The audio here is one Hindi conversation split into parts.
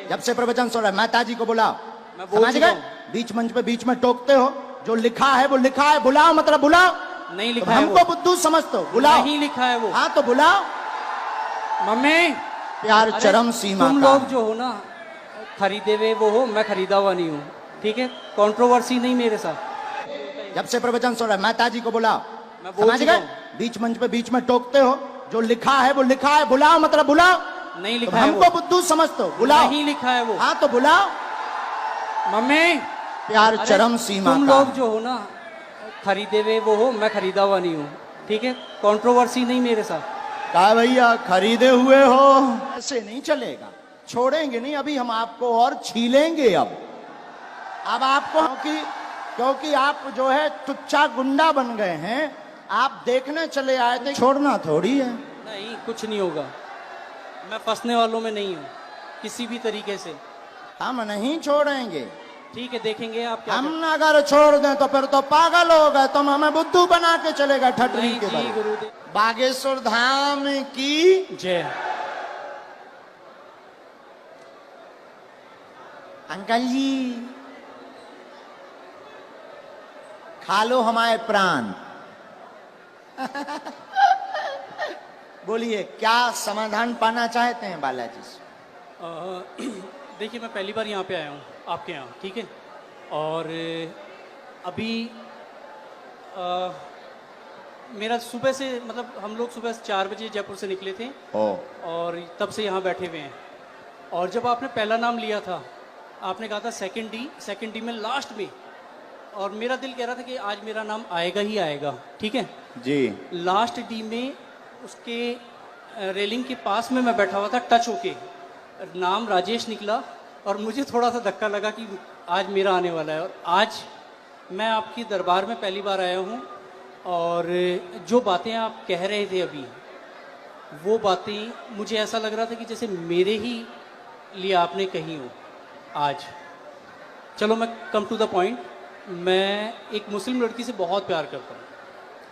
जब से प्रवचन सुन रहा है माताजी को बुलाओ। मैं बोल समझ चुका गए? हूं। बीच मंच पे बीच में टोकते हो, जो लिखा है वो लिखा है, बुलाओ मतलब बुलाओ। नहीं तो लिखा है हमको वो, बुद्धू समझते हो, बुलाओ। नहीं लिखा है वो। हाँ तो बुलाओ। मम्मी प्यार अरे, चरम सीमा तुम का लोग है। जो हो ना खरीदे हुए वो हो, मैं खरीदा हुआ नहीं हूँ, ठीक है? कंट्रोवर्सी नहीं मेरे साथ। जब से प्रवचन सुन रहा है माताजी को बुलाओ। मैं बोल समझ चुका गए? हूं। बीच मंच पे बीच में टोकते हो, जो लिखा है वो लिखा है, बुलाओ मतलब बुलाओ। नहीं तो लिखा है हमको वो, बुद्धू समझते हो, बुलाओ। नहीं लिखा है वो। हाँ तो बुलाओ। मम्मी प्यार अरे, चरम सीमा तुम का लोग है। जो हो ना खरीदे हुए वो हो, मैं खरीदा हुआ नहीं हूँ, ठीक है? कंट्रोवर्सी नहीं मेरे साथ। कहा भैया खरीदे हुए हो, ऐसे नहीं चलेगा, छोड़ेंगे नहीं, अभी हम आपको और छीलेंगे। अब आपको क्योंकि आप जो है टुच्चा गुंडा बन गए हैं, आप देखने चले आए थे, छोड़ना थोड़ी है। नहीं कुछ नहीं होगा, मैं फंसने वालों में नहीं हूँ किसी भी तरीके से। हम नहीं छोड़ेंगे। ठीक है, देखेंगे आप क्या हम अगर छोड़ दें तो फिर तो पागल हो गए, तुम हमें बुद्धू बना के चलेगा ठटरी नहीं के जी बल। गुरुदेव। बागेश्वर धाम की जय। अंकल जी खा लो हमारे प्राण। बोलिए क्या समाधान पाना चाहते हैं बालाजी से? देखिए मैं पहली बार यहाँ पे आया हूँ आपके यहाँ, ठीक है? और अभी मेरा सुबह से मतलब हम लोग सुबह 4 बजे जयपुर से निकले थे और तब से यहाँ बैठे हुए हैं। और जब आपने पहला नाम लिया था, आपने कहा था सेकंड डी में लास्ट में, और मेरा दिल कह रहा था कि आज मेरा नाम आएगा ही आएगा, ठीक है जी। लास्ट डी में उसके रेलिंग के पास में मैं बैठा हुआ था, टच होके नाम राजेश निकला और मुझे थोड़ा सा धक्का लगा कि आज मेरा आने वाला है। और आज मैं आपकी दरबार में पहली बार आया हूँ और जो बातें आप कह रहे थे अभी, वो बातें मुझे ऐसा लग रहा था कि जैसे मेरे ही लिए आपने कही हो आज। चलो मैं कम टू द पॉइंट, मैं एक मुस्लिम लड़की से बहुत प्यार करता हूँ।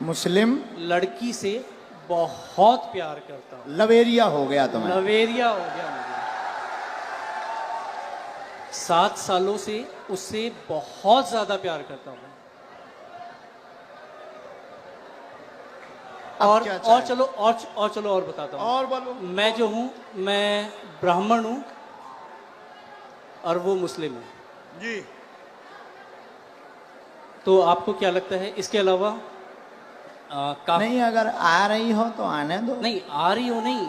मुस्लिम लड़की से बहुत प्यार करता हूँ। लवेरिया हो गया तुम्हें। लवेरिया हो गया मुझे। 7 सालों से उससे बहुत ज्यादा प्यार करता हूँ। और चलो और बताता हूँ। और बोलो। मैं जो हूँ, मैं ब्राह्मण हूँ और वो मुस्लिम है जी। तो आपको क्या लगता है इसके अलावा नहीं, अगर आ रही हो तो आने दो। नहीं आ रही हो, नहीं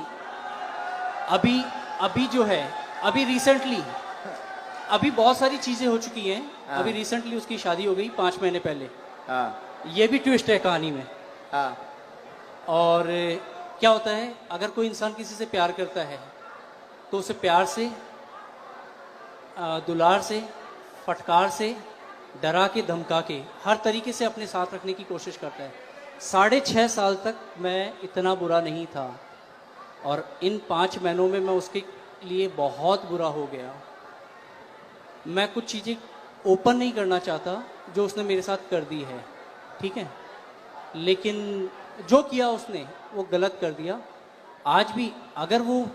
अभी जो है, अभी रिसेंटली अभी बहुत सारी चीजें हो चुकी हैं। हाँ। अभी रिसेंटली उसकी शादी हो गई 5 महीने पहले। हाँ। ये भी ट्विस्ट है कहानी में। हाँ। और क्या होता है, अगर कोई इंसान किसी से प्यार करता है तो उसे प्यार से, दुलार से, फटकार से, डरा के, धमका के, हर तरीके से अपने साथ रखने की कोशिश करता है। 6.5 साल तक मैं इतना बुरा नहीं था और इन 5 महीनों में मैं उसके लिए बहुत बुरा हो गया। मैं कुछ चीज़ें ओपन नहीं करना चाहता जो उसने मेरे साथ कर दी है, ठीक है? लेकिन जो किया उसने वो गलत कर दिया। आज भी अगर वो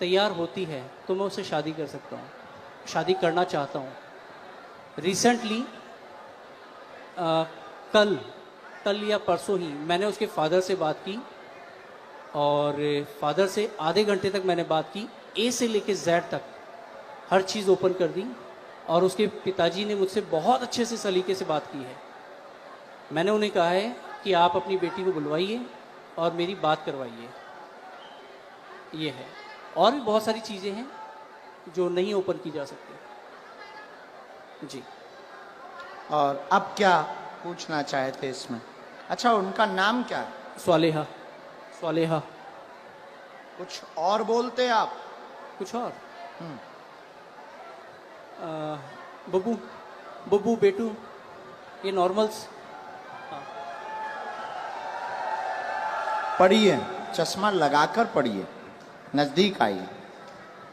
तैयार होती है तो मैं उससे शादी कर सकता हूँ, शादी करना चाहता हूँ। रिसेंटली कल या परसों ही मैंने उसके फादर से बात की और फादर से आधे घंटे तक मैंने बात की, ए से लेके जेड तक हर चीज़ ओपन कर दी। और उसके पिताजी ने मुझसे बहुत अच्छे से सलीके से बात की है। मैंने उन्हें कहा है कि आप अपनी बेटी को बुलवाइए और मेरी बात करवाइए। ये है, और भी बहुत सारी चीज़ें हैं जो नहीं ओपन की जा सकती जी। और अब क्या पूछना चाहते इसमें? अच्छा, उनका नाम क्या है? स्वालेहा। कुछ और बोलते आप? कुछ और? बब्बू बेटू, ये नॉर्मल्स। पढ़िए, चश्मा लगाकर पढ़िए, नजदीक आइए।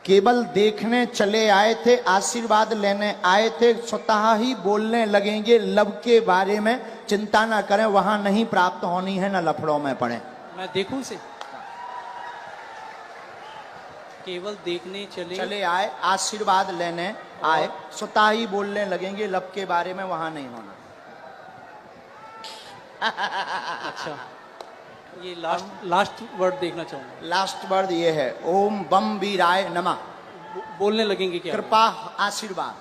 केवल देखने चले आए थे, आशीर्वाद लेने आए थे, स्वतः ही बोलने लगेंगे लब के बारे में। चिंता ना करें, वहां नहीं प्राप्त होनी है, ना लफड़ों में पड़े। मैं देखूं इसे? केवल देखने चले आए, आशीर्वाद लेने आए, स्वतः ही बोलने लगेंगे लब के बारे में, वहां नहीं होना। अच्छा, ये लास्ट वर्ड देखना चाहूंगा। लास्ट वर्ड ये है, ओम बम वीराय नमः। बोलने लगेंगे क्या? कृपा आशीर्वाद।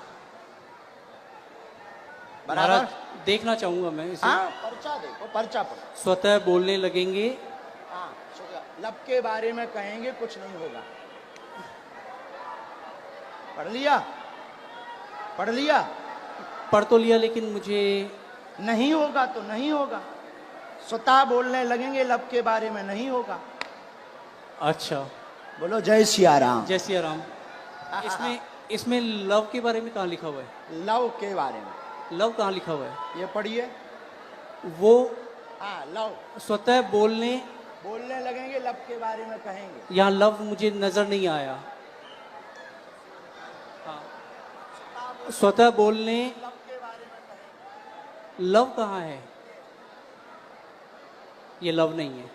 बराबर। महाराज देखना चाहूंगा मैं इसे। हाँ, पर्चा देखो, पर्चा पढ़ो। स्वतः बोलने लगेंगे। हाँ, लब के बारे में कहेंगे, कुछ नहीं होगा। पढ़ लिया? पढ़ लिया? पढ़ तो लिया, लेकिन मुझे नहीं होगा तो नहीं होगा। स्वतः बोलने लगेंगे, लब के बारे में नहीं होगा। अच्छा, बोलो जय सिया राम। जय सिया राम। इसमें इसमें लव के बारे में कहाँ लिखा हुआ है? लव के बारे में लव कहाँ लिखा हुआ है? ये पढ़िए। वो हाँ, लव। स्वतः बोलने लगेंगे, लब के बारे में कहेंगे। यहाँ लव मुझे नजर नहीं आया। हाँ, स्वतः बोलने, लब के बारे में कहेंगे। लव कहाँ है? ये लव नहीं है,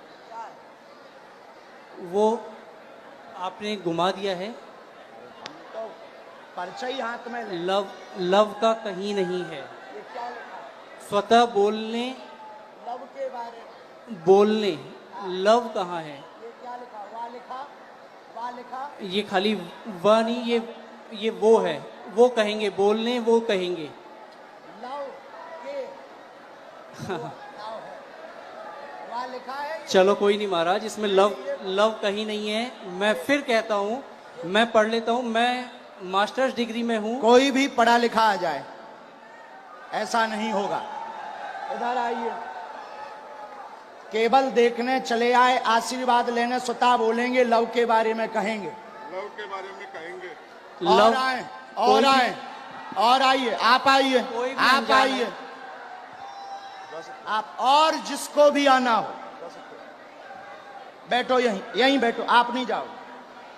वो आपने घुमा दिया है। तो पर्चा ही हाथ में ले। लव का कहीं नहीं है। ये क्या लिखा है? स्वतः बोलने, लव के बारे में बोलने, लव कहाँ है? ये क्या लिखा? वाह लिखा, वाह लिखा। ये खाली वह नहीं, ये वो है। वो कहेंगे, बोलने वो कहेंगे। लव के लव है, वाह लिखा है। चलो कोई नहीं महाराज, इसमें लव कहीं नहीं है। मैं फिर कहता हूँ, मैं पढ़ लेता हूँ। मैं मास्टर्स डिग्री में हूँ। कोई भी पढ़ा लिखा आ जाए, ऐसा नहीं होगा। इधर आइए। केवल देखने चले आए, आशीर्वाद लेने, स्वतः बोलेंगे, लव के बारे में कहेंगे। लव के बारे में कहेंगे। और आए, और आए, और आइए। आप आइए, कोई भी आप अनजान आइए। आप और जिसको भी आना हो बैठो, यहीं यहीं बैठो। आप नहीं जाओगे,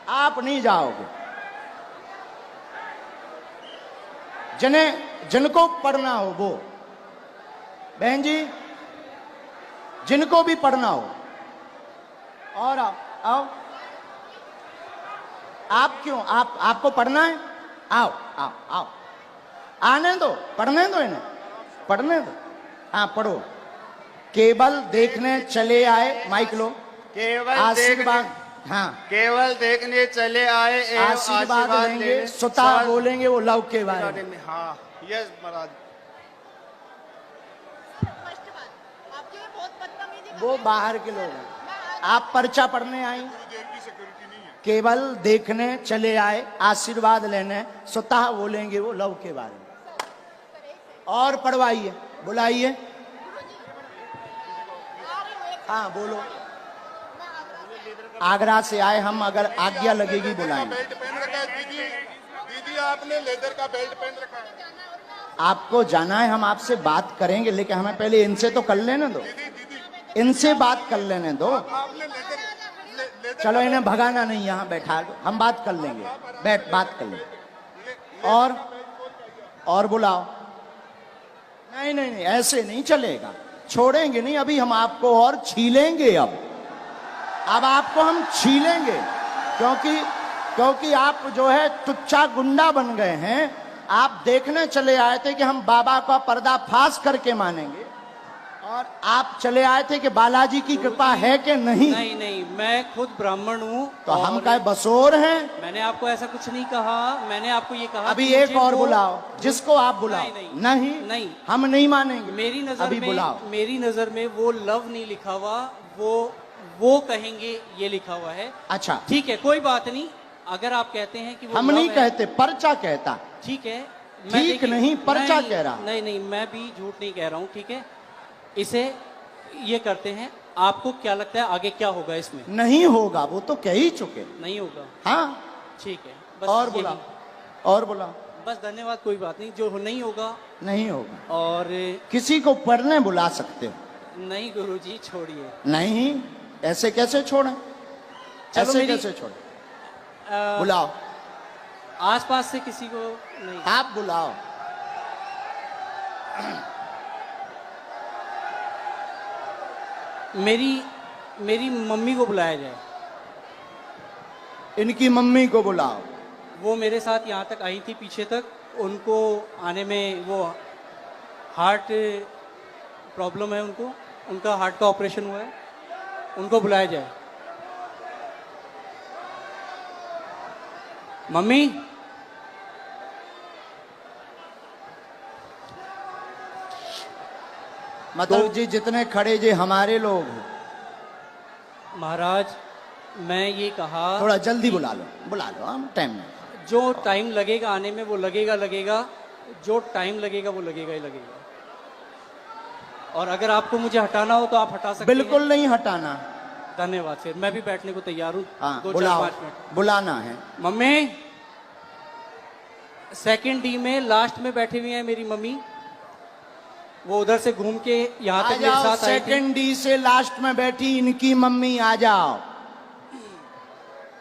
आप नहीं जाओगे। जिनको पढ़ना हो वो, बहन जी, जिनको भी पढ़ना हो, और आओ आओ। आप क्यों, आपको पढ़ना है? आओ आओ आओ, आने दो, पढ़ने दो इन्हें, पढ़ने दो। हाँ, पढ़ो। केवल देखने चले आए, माइक लो। केवल आशीर्वाद, हाँ, केवल देखने चले आए एवं आशीर्वाद लेंगे, स्वतः बोलेंगे वो लव के बारे में। हाँ, यस महाराज। वो बाहर के लोग हैं, आप पर्चा पढ़ने आई। देर की सिक्योरिटी नहीं है। केवल देखने चले आए, आशीर्वाद लेने, स्वतः बोलेंगे वो लव के बारे में। और पढ़वाइए, बुलाइए। हाँ, बोलो। आगरा से आए हम, अगर आज्ञा लगेगी बुलाएंगे। बेल्ट पहन रखा है दीदी, दीदी आपने लेदर का बेल्ट पहन रखा है। आपको जाना है, हम आपसे बात करेंगे, लेकिन हमें पहले इनसे तो कर लेने दो, इनसे बात कर लेने दो। आपने लेदर चलो, इन्हें भगाना नहीं, यहाँ बैठा दो, हम बात कर लेंगे, बैठ बात कर लेंगे। और बुलाओ। नहीं नहीं नहीं, ऐसे नहीं चलेगा, छोड़ेंगे नहीं। अभी हम आपको और छीलेंगे। अब आपको हम छीलेंगे, क्योंकि आप जो है टुच्चा गुंडा बन गए हैं। आप देखने चले आए थे कि हम बाबा का पर्दाफाश करके मानेंगे, और आप चले आए थे कि बालाजी की कृपा है कि नहीं। नहीं नहीं, मैं खुद ब्राह्मण हूँ। तो हम क्या बसोर हैं? मैंने आपको ऐसा कुछ नहीं कहा। मैंने आपको ये कहा अभी कि एक मुझे और वो- बुलाओ, जिसको आप बुलाओ। नहीं, नहीं नहीं। हम नहीं मानेंगे। मेरी नजर अभी में, बुलाओ। मेरी नजर में वो लव नहीं लिखा हुआ, वो कहेंगे ये लिखा हुआ है। अच्छा, ठीक है, कोई बात नहीं। अगर आप कहते हैं कि वो हम love नहीं है, कहते, पर्चा कहता। ठीक है। ठीक देखिए, नहीं, पर्चा कह रहा। नहीं नहीं, मैं भी झूठ नहीं कह रहा हूँ। ठीक है, इसे ये करते हैं। आपको क्या लगता है आगे क्या होगा इसमें? नहीं होगा, वो तो कह ही चुके। नहीं होगा। हाँ, ठीक है, बस और यही। बुलाओ, और बुलाओ। बस धन्यवाद, कोई बात नहीं। जो नहीं होगा, नहीं होगा। और किसी को पढ़ने बुला सकते हो? नहीं गुरुजी, छोड़िए। नहीं, ऐसे कैसे छोड़े? चलो, ऐसे मेरी- कैसे छोड़े? बुलाओ, आसपास से किसी को नहीं। आप बुलाओ। मेरी मम्मी को बुलाया जाए। इनकी मम्मी को बुलाओ। वो मेरे साथ यहाँ तक आई थी पीछे तक, उनको आने में वो हार्ट प्रॉब्लम है उनको, उनका हार्ट का ऑपरेशन हुआ है, उनको बुलाया जाए। मम्मी मतलब जी जितने खड़े जी हमारे लोग हैं। महाराज, मैं ये कहा थोड़ा जल्दी बुला लो हम टाइम में। जो टाइम लगेगा आने में वो लगेगा, जो टाइम लगेगा वो लगेगा ही लगेगा। और अगर आपको मुझे हटाना हो तो आप हटा सकते बिल्कुल हैं। नहीं हटाना। धन्यवाद। फिर मैं भी बैठने को तैयार हूँ। हाँ 2-4-5 बुलाओ, मिनट। बुलाना है। मम्मी, सेकंड डी में लास्ट में बैठी हुई है मेरी मम्मी, वो उधर से घूम के यहाँ आ तक मेरे जाओ, साथ आई थी। सेकंड डी से लास्ट में बैठी इनकी मम्मी, आ जाओ,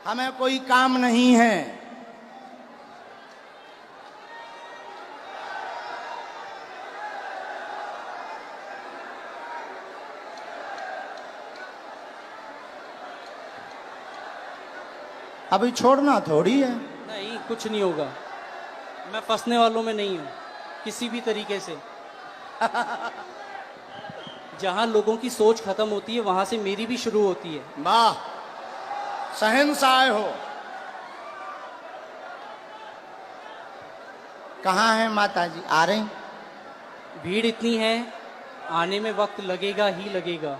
हमें कोई काम नहीं है। अभी छोड़ना थोड़ी है। नहीं, कुछ नहीं होगा, मैं फंसने वालों में नहीं हूँ किसी भी तरीके से। जहां लोगों की सोच खत्म होती है वहां से मेरी भी शुरू होती है। वाह, शहंशाह हो। कहाँ है माता जी? आ रही? भीड़ इतनी है, आने में वक्त लगेगा ही लगेगा।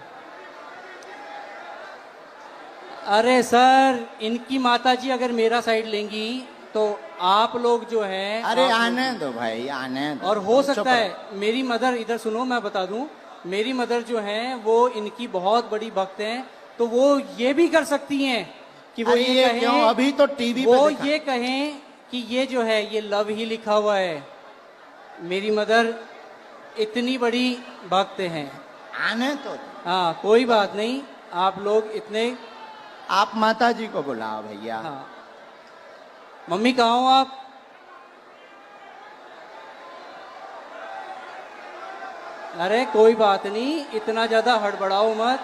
अरे सर, इनकी माताजी अगर मेरा साइड लेंगी तो आप लोग जो है, अरे आप आने दो भाई, आने दो। और हो चुप सकता रहो। है मेरी मदर, इधर सुनो मैं बता दूं, मेरी मदर जो है वो इनकी बहुत बड़ी भक्त हैं, तो वो ये भी कर सकती हैं कि वो अरे ये ये कहें, क्यों? अभी तो टीवी वो पे दिखा। ये कहें कि ये जो है ये लव ही लिखा हुआ है। मेरी मदर इतनी बड़ी भक्त हैं। आने तो। हाँ, कोई बात नहीं, आप लोग इतने। आप माता जी को बुलाओ भैया। हाँ, मम्मी कहाँ हो आप? अरे कोई बात नहीं, इतना ज्यादा हड़बड़ाओ मत,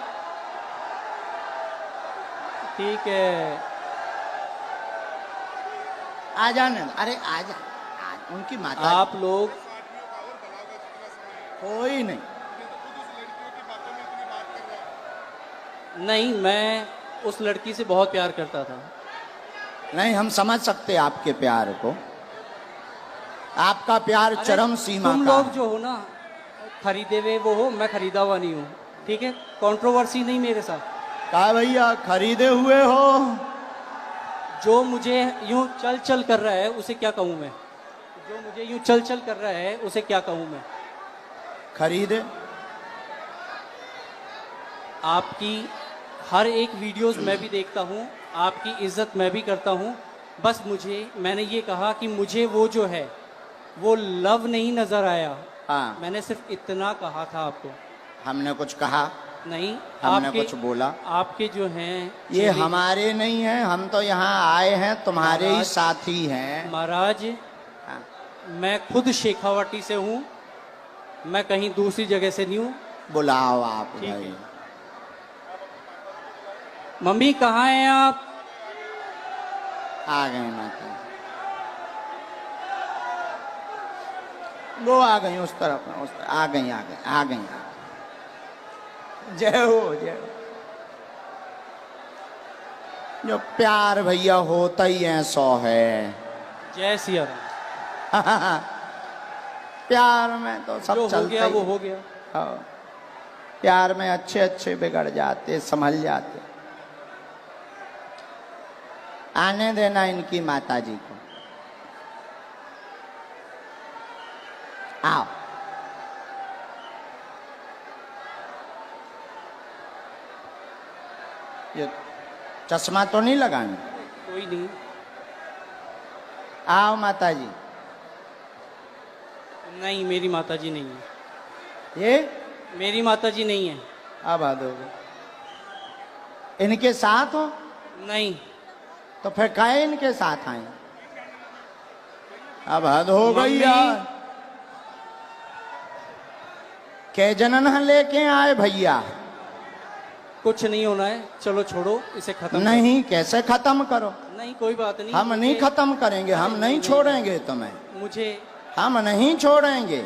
ठीक है। आ जाने दो। अरे आ जा, उनकी माता आप लोग कोई नहीं। नहीं, मैं उस लड़की से बहुत प्यार करता था। नहीं, हम समझ सकते आपके प्यार को। आपका प्यार अरे, चरम सीमा तुम का लोग है। जो हो ना, खरीदे हुए वो हो, मैं खरीदा हुआ नहीं हूँ, ठीक है? कंट्रोवर्सी नहीं मेरे साथ। कहा भैया खरीदे हुए हो? जो मुझे यूं चल चल कर रहा है उसे क्या कहूँ मैं? जो मुझे यूं चल चल कर रहा है उसे क्या कहूँ मैं? खरीदे। आपकी हर एक वीडियोस मैं भी देखता हूँ, आपकी इज्जत मैं भी करता हूँ। बस मैंने ये कहा कि मुझे वो जो है वो लव नहीं नजर आया। हाँ, मैंने सिर्फ इतना कहा था आपको। हमने कुछ कहा नहीं, हमने कुछ बोला? आपके जो हैं ये हमारे नहीं हैं, हम तो यहाँ आए हैं, तुम्हारे ही महाराज, साथी हैं। महाराज, हाँ। मैं खुद शेखावाटी से हूँ, मैं कहीं दूसरी जगह से नहीं हूँ। बुलाओ आप ठीक भाई। है। मम्मी कहाँ हैं आप? आ गए माता। वो आ गई उस तरफ, आ गई। जय हो, जय हो। जो प्यार भैया होता ही है 100 है। जय सिया राम। प्यार में तो सब जो हो चलता गया ही वो है। हो गया। हाँ। प्यार में अच्छे अच्छे बिगड़ जाते, संभल जाते। आने देना इनकी माता जी को। आओ। ये चश्मा तो नहीं लगाना? कोई नहीं। आओ माता जी। नहीं, मेरी माताजी नहीं है। ये मेरी माताजी नहीं है। अब आ दो। इनके साथ हो? नहीं। तो फिर काहे इनके साथ आए? अब हद हो गई मम्मी। यार। के जनन लेके आए भैया? कुछ नहीं होना है, चलो छोड़ो इसे खत्म नहीं, कैसे खत्म करो? करो। नहीं कोई बात नहीं, हम नहीं खत्म करेंगे, हम नहीं छोड़ेंगे तुम्हें, मुझे हम नहीं छोड़ेंगे।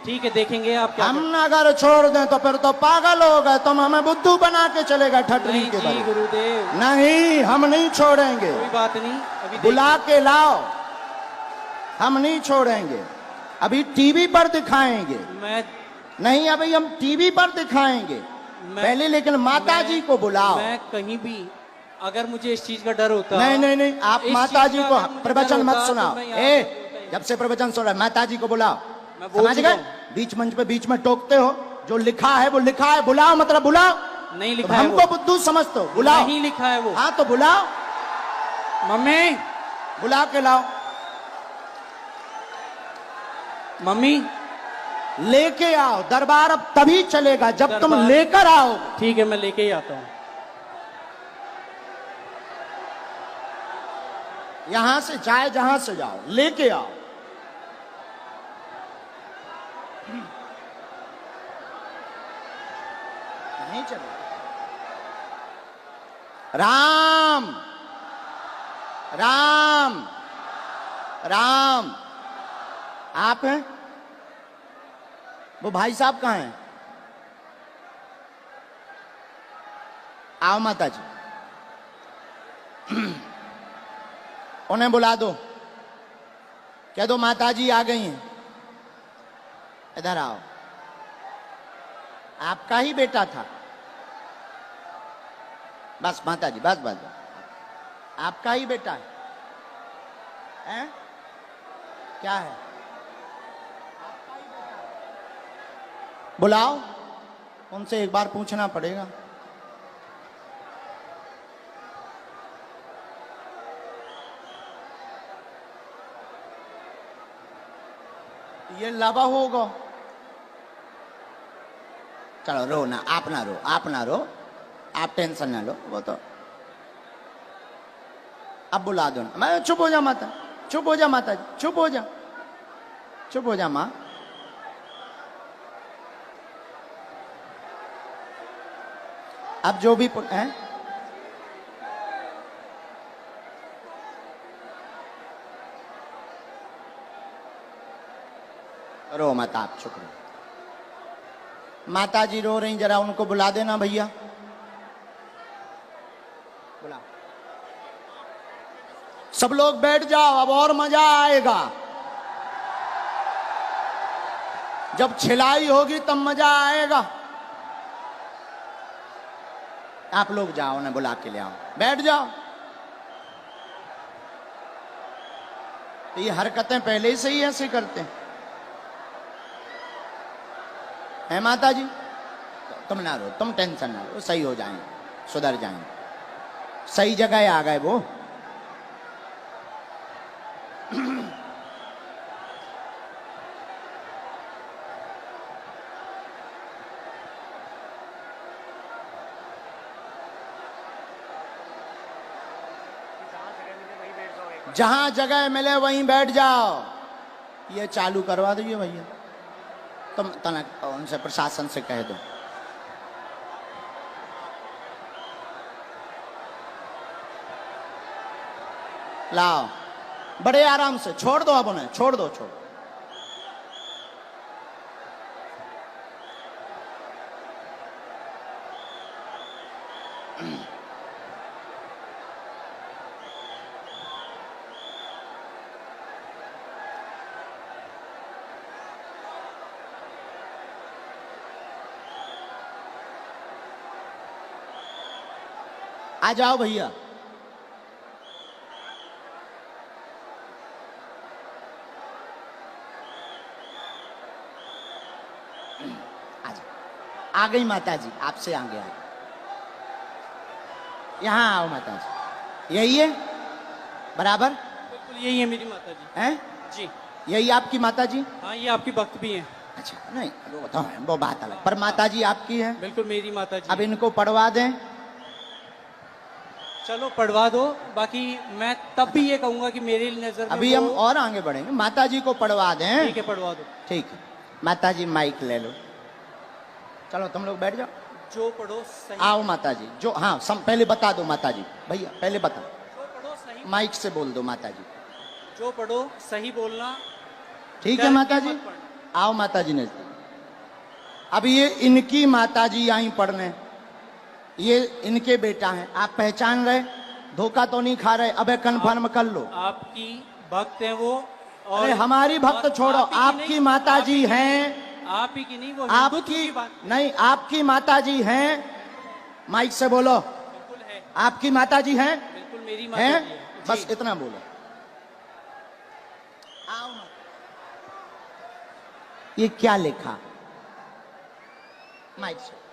ठीक है, देखेंगे आप क्या हम अगर छोड़ दें तो फिर तो पागल हो गए, तुम हमें बुद्धू बना के चले गए ठटरी नहीं के जी बल। गुरुदेव, नहीं, हम नहीं छोड़ेंगे, कोई बात नहीं, अभी बुला के लाओ, हम नहीं छोड़ेंगे। अभी टीवी पर दिखाएंगे, मैं नहीं अभी हम टीवी पर दिखाएंगे पहले, लेकिन माता जी को बुलाओ। मैं कहीं भी अगर मुझे इस चीज का डर होता, नहीं नहीं नहीं, आप इस माता चीज जी का को अगर मुझे प्रवचन डर मत होता, सुनाओ। तो मैं यहाँ ए, पे बोलता ही जब से प्रवचन सुन रहा है, माता जी को बुलाओ। मैं बोल समझ चुका गए? हूँ। बीच मंच पे बीच में टोकते हो, जो लिखा है वो लिखा है, बुलाओ मतलब बुलाओ। नहीं तुम लिखा है हमको वो, बुद्धू समझते हो, बुलाओ। नहीं लिखा है वो। हाँ तो बुलाओ, मम्मी, बुला के लाओ, मम्मी, लेके आओ। दरबार अब तभी चलेगा जब तुम दरबार- लेकर आओ। ठीक है, मैं लेके ही आता हूँ। यहां से जाए जहां से जाओ, लेके आओ। नहीं चलेगा। राम राम राम, आप हैं? वो भाई साहब कहाँ हैं? आओ माता जी, उन्हें बुला दो, कह दो माता जी आ गई हैं, इधर आओ। आपका ही बेटा था, बस माता जी, बस बस, आपका ही बेटा है, हैं? क्या है? बुलाओ, उनसे एक बार पूछना पड़ेगा। ये लावा होगा। चलो रो ना, आप ना रो, आप ना रो, आप टेंशन ना लो, वो तो अब बुला दो ना। मैं चुप हो जा माता, चुप हो जा माता जी, चुप हो जा, चुप हो जा माँ। अब जो भी है, रो मत, आप चुप रहो। माता जी रो रही, जरा उनको बुला देना भैया, बुला। सब लोग बैठ जाओ, अब और मजा आएगा। जब छिलाई होगी तब मजा आएगा। आप लोग जाओ ना, बुला के ले आओ, बैठ जाओ। तो ये हरकतें पहले से ही ऐसे करते हैं, है माता जी? तुम ना रो, तुम टेंशन ना लो, सही हो जाएंगे, सुधर जाएंगे, सही जगह आ गए वो। जहां जगह मिले वहीं बैठ जाओ। ये चालू करवा दीजिए भैया, तुम तनक उनसे प्रशासन से कह दो। लाओ, बड़े आराम से छोड़ दो, अब उन्हें छोड़ दो, छोड़। आ जाओ भैया, आ गई माता जी, आपसे आगे आ गई। यहाँ आओ माता जी, यही है बराबर? बिल्कुल यही है मेरी माता जी। हैं? जी यही आपकी माता जी? हाँ, ये आपकी भक्त भी हैं। अच्छा, नहीं वो तो है, वो बात अलग, पर माता जी आपकी है। बिल्कुल मेरी माता जी। अब इनको पढ़वा दें। चलो पढ़वा दो, बाकी मैं तब भी ये कहूंगा कि मेरी नजर में अभी हम वो- और आगे बढ़ेंगे, माता जी को पढ़वा दें। ठीक है, पढ़वा दो। ठीक है, माता जी माइक ले लो, चलो तुम लोग बैठ जाओ। जो पढ़ो सही, आओ माता जी, जो हाँ पहले बता दो माता जी, भैया पहले बता। जो पढ़ो सही माइक से बोल दो माता जी। जो पढ़ो सही बोलना। ठीक है डर माता के जी, मत पढ़ना। आओ माता जी ने। अब ये इनकी माता जी आई पढ़ने, ये इनके बेटा हैं, आप पहचान रहे, धोखा तो नहीं खा रहे? अबे कन्फर्म कर लो। आपकी भक्त है वो। और अरे हमारी भक्त और छोड़ो, आप ही की आपकी नहीं, माता आप ही जी की हैं, नहीं, आप ही की नहीं, वो हिंदुत्व आपकी की बात नहीं, आपकी माता जी हैं, माइक से बोलो, बिल्कुल है। आपकी माता जी हैं, बिल्कुल मेरी माता हैं? जी है। बस जी। इतना बोलो। आओ ना। ये क्या लिखा? माइक से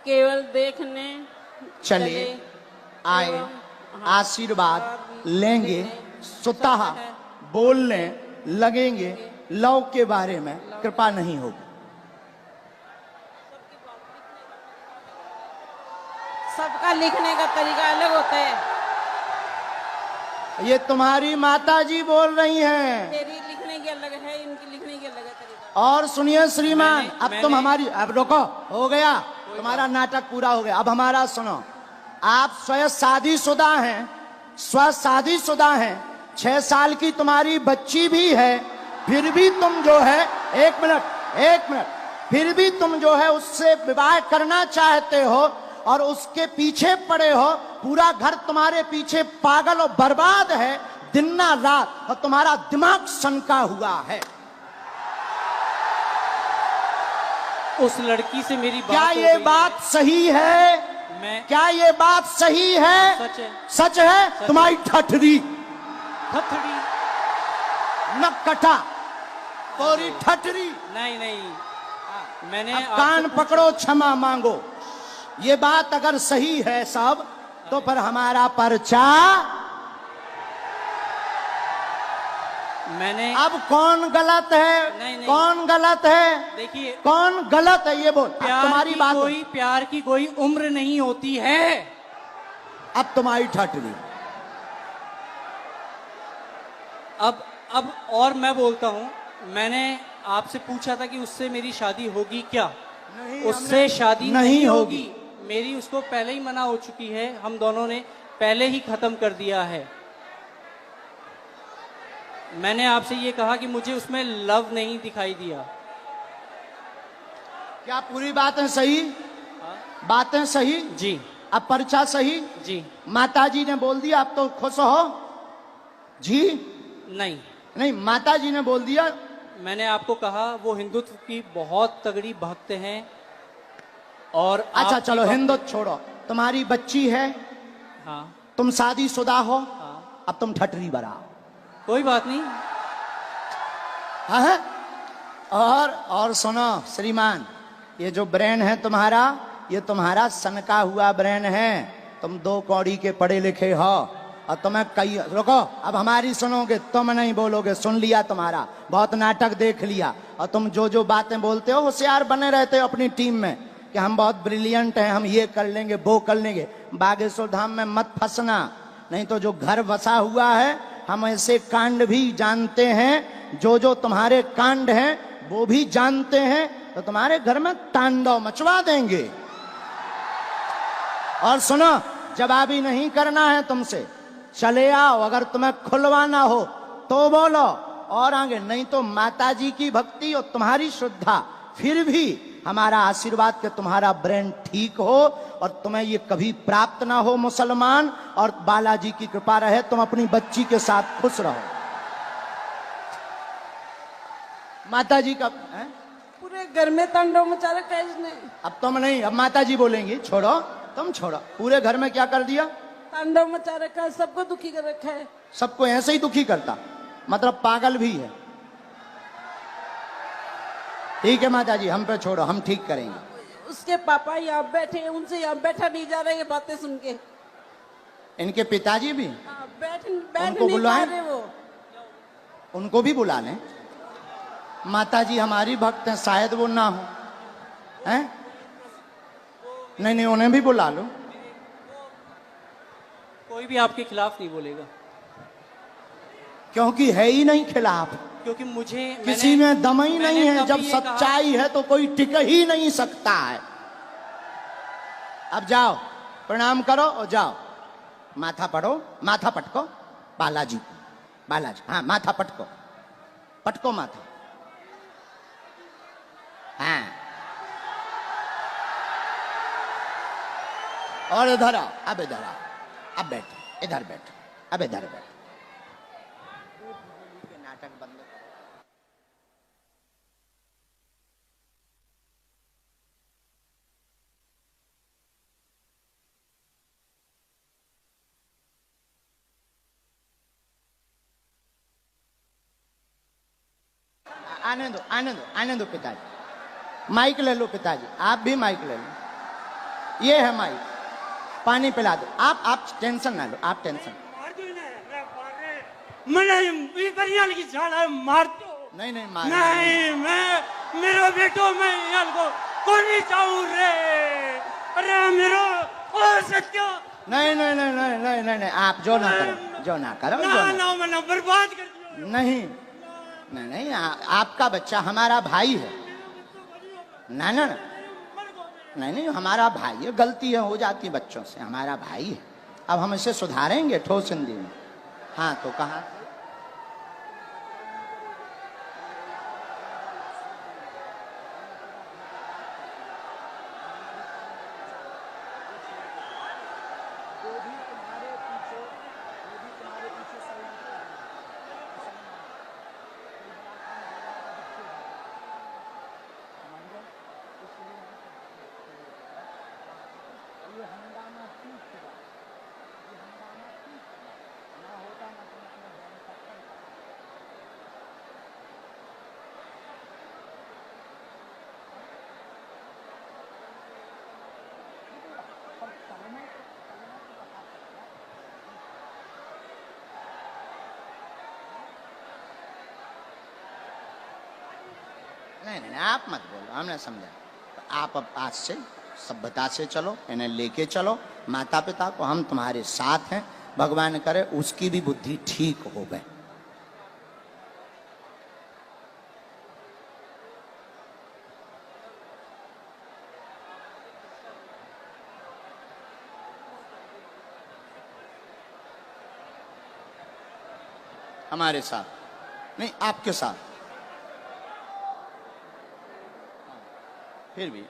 केवल देखने चले आए, एवं आशीर्वाद लेंगे, स्वतः बोलने लगेंगे, लव के बारे में कृपा नहीं होगी। सबका लिखने का तरीका अलग होता है। ये तुम्हारी माता जी बोल रही हैं। मेरी लिखने की अलग है, इनकी लिखने की अलग है तरीका। और सुनिए श्रीमान, अब तुम मैंने- हमारी, अब रुको, हो गया तुम्हारा नाटक पूरा हो गया। अब हमारा सुनो, आप स्वयं शादीशुदा हैं, स्व शादीशुदा हैं, 6 साल की तुम्हारी बच्ची भी है, फिर भी तुम जो है, एक मिनट, फिर भी तुम जो है उससे विवाह करना चाहते हो और उसके पीछे पड़े हो। पूरा घर तुम्हारे पीछे पागल और बर्बाद है दिन ना रात, और तुम्हारा दिमाग सनका हुआ है। उस लड़की से मेरी बात क्या हो ये गई बात सही है? मैं क्या ये बात सही है? सच है। सच है। तुम्हारी ठठरी हथड़ी। न कटा, तोरी ठठरी। नहीं नहीं, मैंने अब आपसे कान पूछा- पकड़ो, क्षमा मांगो। ये बात अगर सही है सब, तो फिर हमारा पर्चा। मैंने अब कौन गलत है? नहीं। कौन गलत है? देखिए, कौन गलत है ये बोल। अब तुम्हारी बात, प्यार की कोई उम्र नहीं होती है। अब तुम्हारी ठठरी। अब और मैं बोलता हूं, मैंने आपसे पूछा था कि उससे मेरी शादी होगी क्या? उससे शादी नहीं होगी। मेरी उसको पहले ही मना हो चुकी है, हम दोनों ने पहले ही खत्म कर दिया है। मैंने आपसे ये कहा कि मुझे उसमें लव नहीं दिखाई दिया। क्या पूरी बातें सही? बातें सही? जी अब पर्चा सही? जी। माताजी ने बोल दिया, अब तो खुश हो जी? नहीं, माताजी ने बोल दिया। मैंने आपको कहा वो हिंदुत्व की बहुत तगड़ी भक्त हैं। और अच्छा आपकी चलो, भक्त- हिंदुत्व छोड़ो, तुम्हारी बच्ची है, हाँ तुम शादीशुदा हो, हाँ, अब तुम ठठरी बराओ। कोई बात नहीं। हाँ? और सुनो श्रीमान, ये जो ब्रेन है तुम्हारा, ये तुम्हारा सनका हुआ ब्रेन है। तुम 2 कौड़ी के पढ़े लिखे हो, और तुम्हें कई, रुको, अब हमारी सुनोगे, तुम नहीं बोलोगे, सुन लिया तुम्हारा, बहुत नाटक देख लिया। और तुम जो जो बातें बोलते हो, होशियार बने रहते हो अपनी टीम में कि हम बहुत ब्रिलियंट हैं, हम ये कर लेंगे, वो कर लेंगे। बागेश्वर धाम में मत फंसना, नहीं तो जो घर बसा हुआ है, हम ऐसे कांड भी जानते हैं, जो तुम्हारे कांड हैं वो भी जानते हैं, तो तुम्हारे घर में तांडव मचवा देंगे। और सुनो, जवाबी नहीं करना है तुमसे, चले आओ, अगर तुम्हें खुलवाना हो तो बोलो, और आगे नहीं तो माताजी की भक्ति और तुम्हारी श्रद्धा, फिर भी हमारा आशीर्वाद कि तुम्हारा ब्रेन ठीक हो और तुम्हें ये कभी प्राप्त ना हो मुसलमान, और बालाजी की कृपा रहे, तुम अपनी बच्ची के साथ खुश रहो। माताजी का है? पूरे घर में तांडव मचा रखा है इसने। अब तुम नहीं, अब माताजी बोलेंगी, छोड़ो, तुम छोड़ो। पूरे घर में क्या कर दिया? तांडव मचा रखा है, सबको दुखी कर रखा है। सबको ऐसे ही दुखी करता, मतलब पागल भी है। ठीक है माताजी, हम पे छोड़ो, हम ठीक करेंगे। उसके पापा यहाँ बैठे हैं, उनसे यहाँ बैठा नहीं जा रहा, ये बातें सुन के। इनके पिताजी भी, हाँ, बैठ उनको नहीं पा बुलाएं? रहे वो। उनको भी बुला लें। माताजी हमारी भक्त हैं, शायद वो ना हो, हैं? नहीं, उन्हें भी बुला लो। कोई भी आपके खिलाफ नहीं बोलेगा, क्योंकि है ही नहीं खिलाफ, क्योंकि मुझे किसी में दम ही नहीं है। कभी जब ये कहा- सच्चाई है तो कोई टिक ही नहीं सकता है। अब जाओ, प्रणाम करो और जाओ, माथा पढ़ो, माथा पटको, बालाजी बालाजी, हाँ माथा पटको, पटको माथा, हाँ। और इधर आओ, अब इधर आओ, अब बैठो, इधर बैठो, अब इधर बैठो। नाटक बंद करो। आने दो, आने दो, आने दो पिताजी। माइक ले लो पिताजी, आप भी माइक ले लो, ये है माइक। पानी पिला दो, आप टेंशन ना लो, आप टेंशन। नहीं नहीं मार नहीं, मैं मेरा बेटो, मैं इनको कोनी चाहूं रे, अरे मेरो ओ सत्यो। नहीं नहीं नहीं नहीं नहीं नहीं नहीं, आप जो ना करो, जो ना करो, जो ना ना। ना मैंने बर्बाद कर दिया। नहीं नहीं नहीं, आपका बच्चा हमारा भाई है। ना ना ना, नहीं नहीं, हमारा भाई है, गलती है हो जाती है बच्चों से, हमारा भाई है। अब हम इसे सुधारेंगे ठोस हिंदी में। हाँ तो कहा नहीं नहीं, आप मत बोलो, हमने समझा। तो आप अब आज से सभ्यता से चलो, इन्हें लेके चलो। माता पिता को हम तुम्हारे साथ हैं, भगवान करे उसकी भी बुद्धि ठीक हो गए। हमारे साथ नहीं, आपके साथ। फिर भी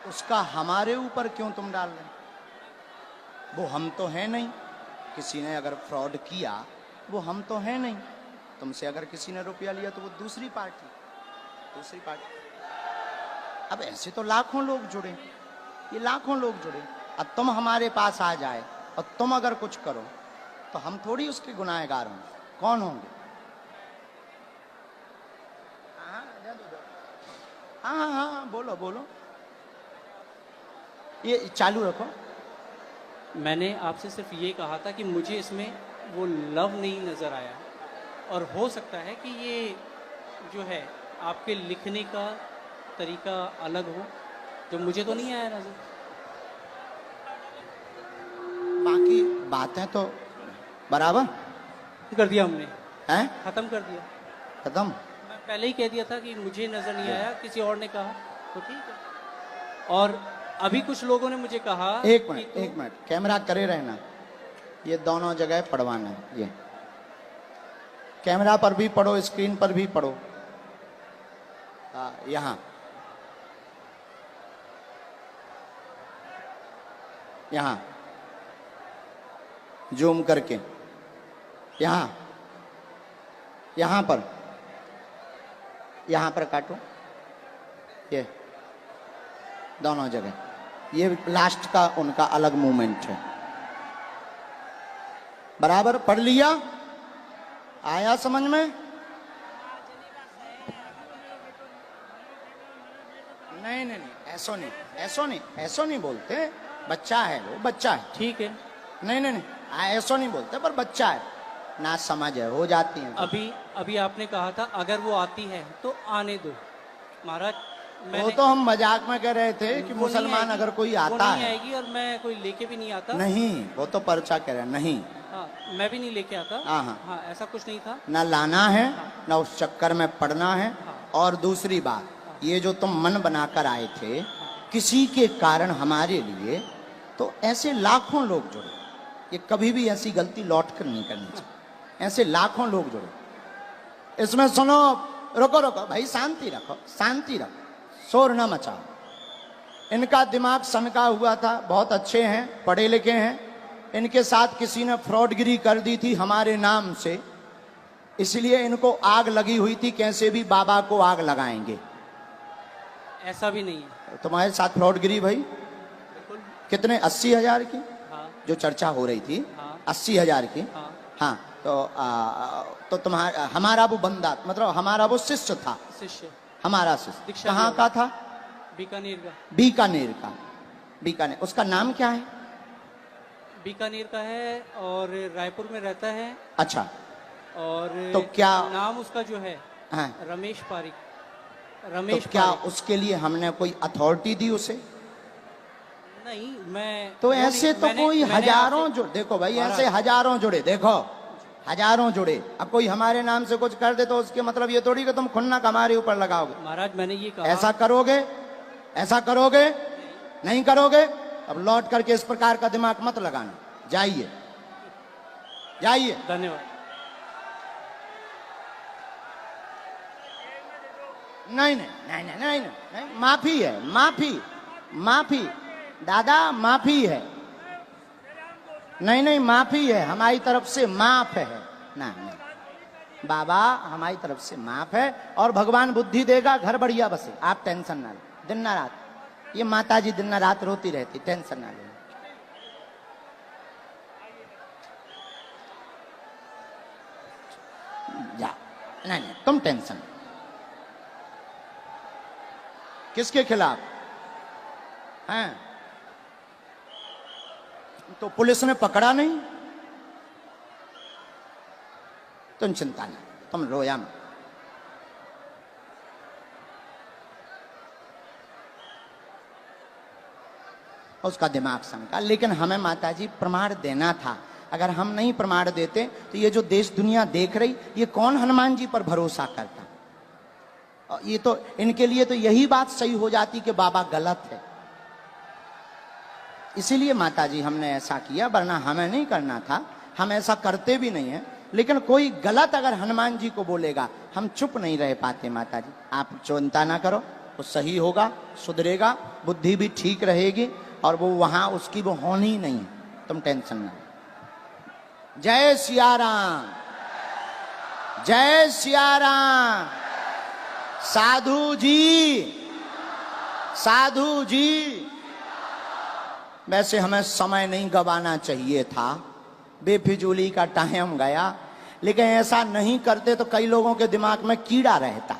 उसका हमारे ऊपर क्यों तुम डाल रहे? वो हम तो है नहीं। किसी ने अगर फ्रॉड किया, वो हम तो है नहीं। तुमसे अगर किसी ने रुपया लिया तो वो दूसरी पार्टी। अब ऐसे तो लाखों लोग जुड़े, ये लाखों लोग जुड़े। अब तुम हमारे पास आ जाए और तुम अगर कुछ करो तो हम थोड़ी उसके गुनाहगार होंगे। कौन होंगे? हाँ हाँ हाँ, बोलो बोलो, ये चालू रखो। मैंने आपसे सिर्फ ये कहा था कि मुझे इसमें वो लव नहीं नज़र आया, और हो सकता है कि ये जो है आपके लिखने का तरीका अलग हो, जो मुझे तो नहीं आया नज़र। बाकी बातें तो बराबर कर दिया हमने, हैं, ख़त्म कर दिया। खत्म। मैं पहले ही कह दिया था कि मुझे नज़र नहीं आया, किसी और ने कहा तो ठीक है। और अभी कुछ लोगों ने मुझे कहा, एक मिनट, कैमरा करे रहना, ये दोनों जगह पढ़वाना है। ये कैमरा पर भी पढ़ो, स्क्रीन पर भी पढ़ो। यहाँ यहाँ जूम करके, यहाँ पर काटो, ये दोनों जगह। ये लास्ट का उनका अलग मूवमेंट है। बराबर पढ़ लिया? आया समझ में? नहीं नहीं नहीं, ऐसो नहीं बोलते। बच्चा है वो, बच्चा है। ठीक है। नहीं, ऐसो नहीं बोलते, पर बच्चा है, ना समझ है, हो जाती है। अभी आपने कहा था अगर वो आती है तो आने दो महाराज। वो तो हम मजाक में कह रहे थे कि मुसलमान अगर कोई आता वो नहीं है, आएगी, और मैं कोई लेके भी नहीं आता। नहीं, वो तो पर्चा कह रहे हैं, नहीं। हाँ, मैं भी नहीं लेके आता। हाँ, ऐसा कुछ नहीं था। ना लाना है, ना उस चक्कर में पड़ना है। और दूसरी बात, ये जो तुम मन बनाकर आए थे, किसी के कारण हमारे लिए, तो ऐसे लाखों लोग जुड़े। ये कभी भी ऐसी गलती लौट कर नहीं करनी चाहिए। ऐसे लाखों लोग जुड़े। इसमें सुनो, रुको रुको भाई, शांति रखो, शांति रखो, शोर ना मचाओ। इनका दिमाग सनका हुआ था, बहुत अच्छे हैं, पढ़े लिखे हैं। इनके साथ किसी ने फ्रॉडगिरी कर दी थी हमारे नाम से, इसलिए इनको आग लगी हुई थी, कैसे भी बाबा को आग लगाएंगे। ऐसा भी नहीं है। तुम्हारे साथ फ्रॉडगिरी भाई कितने? 80,000 की हाँ जो चर्चा हो रही थी, हाँ 80,000 की। हाँ हाँ, तो तुम्हारा, हमारा वो बंदा, मतलब हमारा वो शिष्य था, शिष्य हमारा शिष्य दीक्षा कहाँ लिया। का था? बीकानेर का। बीकानेर का। बीकानेर, उसका नाम क्या है? बीकानेर का है और रायपुर में रहता है। अच्छा, और तो क्या नाम उसका जो है हाँ, रमेश पारिक। तो रमेश क्या पारिक। उसके लिए हमने कोई अथॉरिटी दी उसे? नहीं, मैं तो वो ऐसे नहीं- तो मैंने- कोई मैंने हजारों आपसे- जुड़े, देखो भाई महाराज। ऐसे हजारों जुड़े, देखो हजारों जुड़े। अब कोई हमारे नाम से कुछ कर दे तो उसके मतलब ये थोड़ी कि तुम खुन्नक हमारे ऊपर लगाओगे। महाराज मैंने ये कहा। ऐसा करोगे? ऐसा करोगे? नहीं करोगे? अब लौट करके इस प्रकार का दिमाग मत लगाना। जाइए, जाइए। धन्यवाद। नहीं नहीं नहीं नहीं नहीं नहीं, नहीं। माफी है, माफी, माफी दादा, माफी है। नहीं नहीं, माफी है हमारी तरफ से, माफ है ना, नहीं बाबा, हमारी तरफ से माफ है। और भगवान बुद्धि देगा, घर बढ़िया बसे, आप टेंशन ना लो। दिन ना रात ये माता जी दिन ना रात रोती रहती, टेंशन ना लो। जा, नहीं नहीं, तुम टेंशन। किसके खिलाफ हैं? तो पुलिस ने पकड़ा नहीं, तुम चिंता नहीं, तुम रोया मत। उसका दिमाग सनका। लेकिन हमें माताजी प्रमाण देना था। अगर हम नहीं प्रमाण देते तो ये जो देश दुनिया देख रही, ये कौन हनुमान जी पर भरोसा करता? और ये तो इनके लिए तो यही बात सही हो जाती कि बाबा गलत है। इसीलिए माताजी हमने ऐसा किया, वरना हमें नहीं करना था। हम ऐसा करते भी नहीं है। लेकिन कोई गलत अगर हनुमान जी को बोलेगा, हम चुप नहीं रह पाते। माताजी आप चिंता ना करो, वो सही होगा, सुधरेगा, बुद्धि भी ठीक रहेगी, और वो वहां उसकी वो होनी नहीं है, तुम टेंशन ना। जय सिया राम, जय सिया राम। साधु जी, साधु जी। वैसे हमें समय नहीं गवाना चाहिए था, बेफिजूली का टाइम गया, लेकिन ऐसा नहीं करते तो कई लोगों के दिमाग में कीड़ा रहता।